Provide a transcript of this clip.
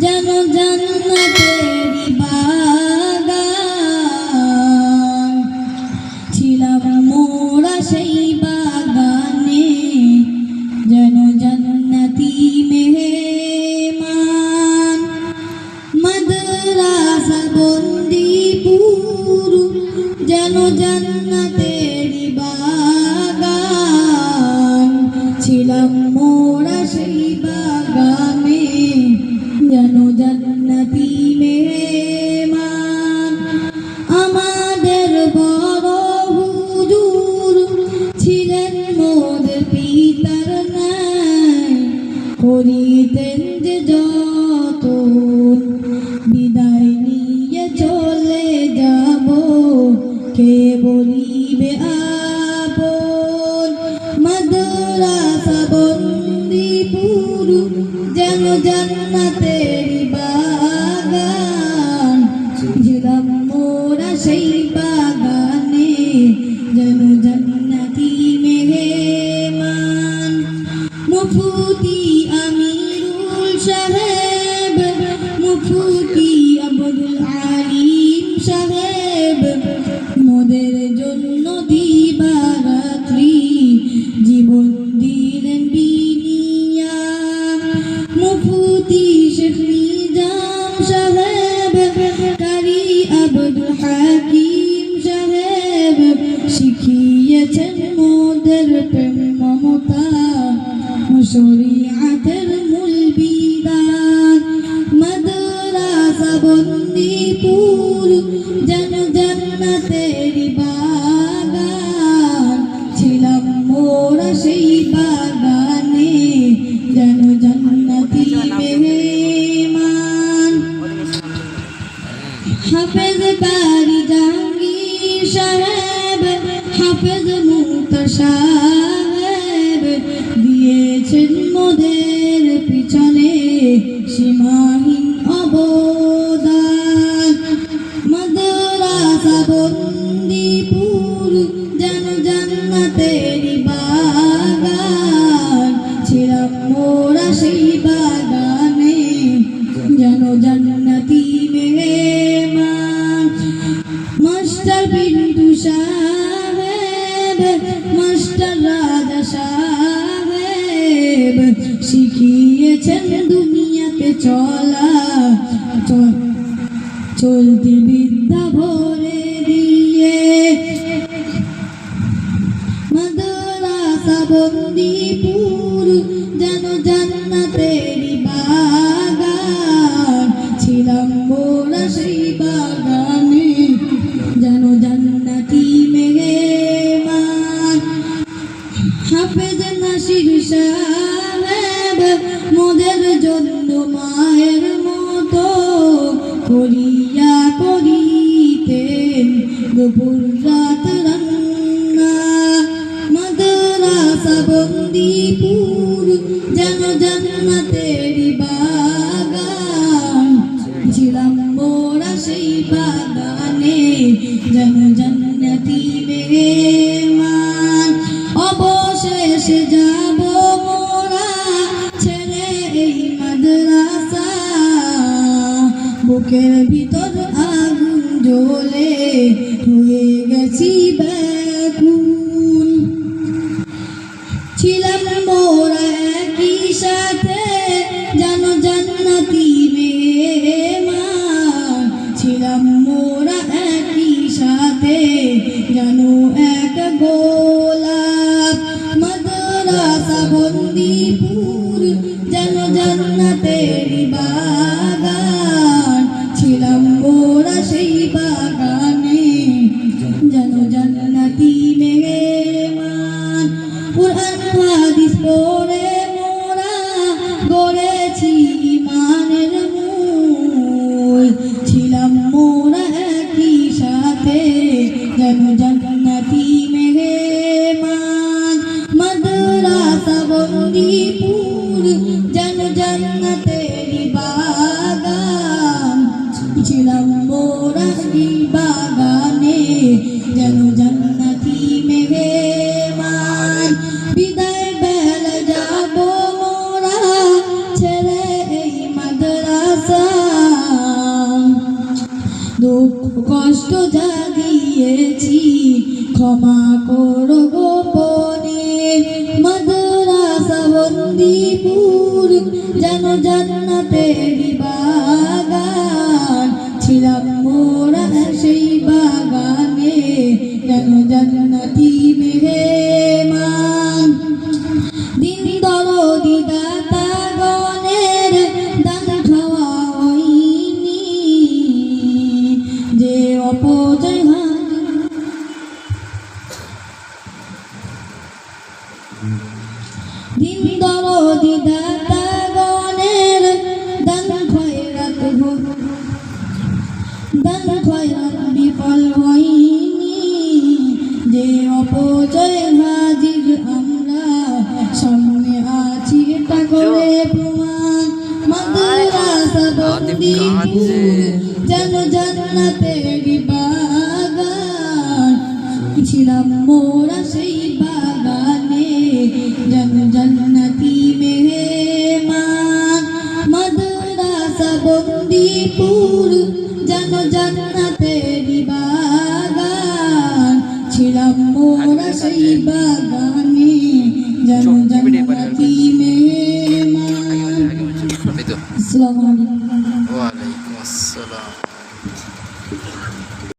যেন জান্নাতেরি বাগান। ছিলাম মোরা সেই বাগানে যেন জান্নাতি মেহমান। মাদ্রাসা বন্দিপুর যেন জান্নাতেরি বাগান। ছিলাম মোরা সেই বাগানে যেন জান্নাতি মেহমান। আমাদের বড় হুজুর ছিলেন মোদের পিতার ন্যায়, করিতেন যে যতন বিদায় নিয়ে চলে যাব কে বলিবে আপন। মাদ্রাসা বন্দিপুর যেন জান্নাতেরি বাগান। ছিলাম মোরা সেই বাগানে যেন জান্নাতি মেহমান। মুফতি আমিরুল সাহেব, মুফতি আব্দুল আলিম সাহেব মোদের জন্য দিবারাত্রি জীবন দিলেন বিনিয়া। মুফতি শেখ নিজাম সাহেব, কারি আব্দুল হাকিম সাহেব শিখিয়েছেন মোদের প্রেম মমতা শরীআতের মূল বিধান। মাদ্রাসা বন্দিপুর যেন জান্নাতেরি বাগান। ছিলাম মোরা সেই বাগানে যেন জান্নাতি মেহমান। হাফেজ কারি জাহাঙ্গীর সাহেব, হাফেজ মুক্তার সাহেব দিয়েছেন মোদের পিছনে সীমাহীন অবদান। মাদ্রাসা বন্দিপুর যেন জান্নাতেরি বাগান। ছিলাম মোরা সেই বাগানে যেন জান্নাতি মেহমান। মাস্টার বিন্দু সাহেব, মাস্টার রাজা সাহেব শিখিয়েছেন দুনিয়াতে চলা, চলতি বিদ্যা ভরে দিয়ে। মাদ্রাসা বন্দিপুর যেন জান্নাতেরি বাগান। ছিলাম মোরা সেই বাগানে যেন জান্নাতি মেহমান। হাফেজ নাসির সাহেব মোদের জন্য মায়ের মতো করিয়া করিতেন দুপুর রাত রান্না। মাদ্রাসা বন্দিপুর যেন জান্নাতেরি বাগান। ছিলাম মোরা সেই বাগানে যেন জান্নাতি মেহমান। অবশেষে যাব মোরা ছেড়ে এই মাদ্রাসা, বুকের ভিতর আগুন জ্বলে হয়ে গেছি ব্যাকুল। ছিলাম মোরা একই সাথে যেন জান্নাতি মেহমান। ছিলাম মোরা একই সাথে যেন এক গোলাপ। মাদ্রাসা বন্দিপুর যেন জান্নাতেরি বাগান। ছিলাম মোরা সেই বাগানে যেন জান্নাতি মেহমান। কুরআন হাদিস পড়ে মোরা গড়েছি ঈমানের মূল। ছিলাম মোরা একই সাথে যেন জান্নাতি মেহমান। মাদ্রাসা বন্দিপুর যেন জান্নাতেরি বাগান। আশা দুঃখ কষ্ট যা দিয়েছি ক্ষমা করো গোপনে মাদ্রাসা বন্দিপুর যেন জান্নাতেরই বাগান ছিলাম মোরা সেই বাগানে যেন জান্নাতি মেহমান দিন দরদি দাতা গণের দান খাওয়া হয়নি যে অপচয় দিন দরদি দাতা গণের দান খয়রাত বিফল হয়নি যে অপচয় হাজির আমরা সামনে আছি এটা করে প্রমাণ মাদ্রাসা বন্দিপুর যেন জান্নাতেরই বাগান ছিলাম মোরা সেই বাগানে যেন জান্নাতি মেহমান মাদ্রাসা বন্দিপুর যেন জান্নাতেরই বাগান ছিলাম মোরা সেই বাগানে যেন জান্নাতি মেহমান। আসসালামু আলাইকুম। ওয়ালাইকুম আসসালাম।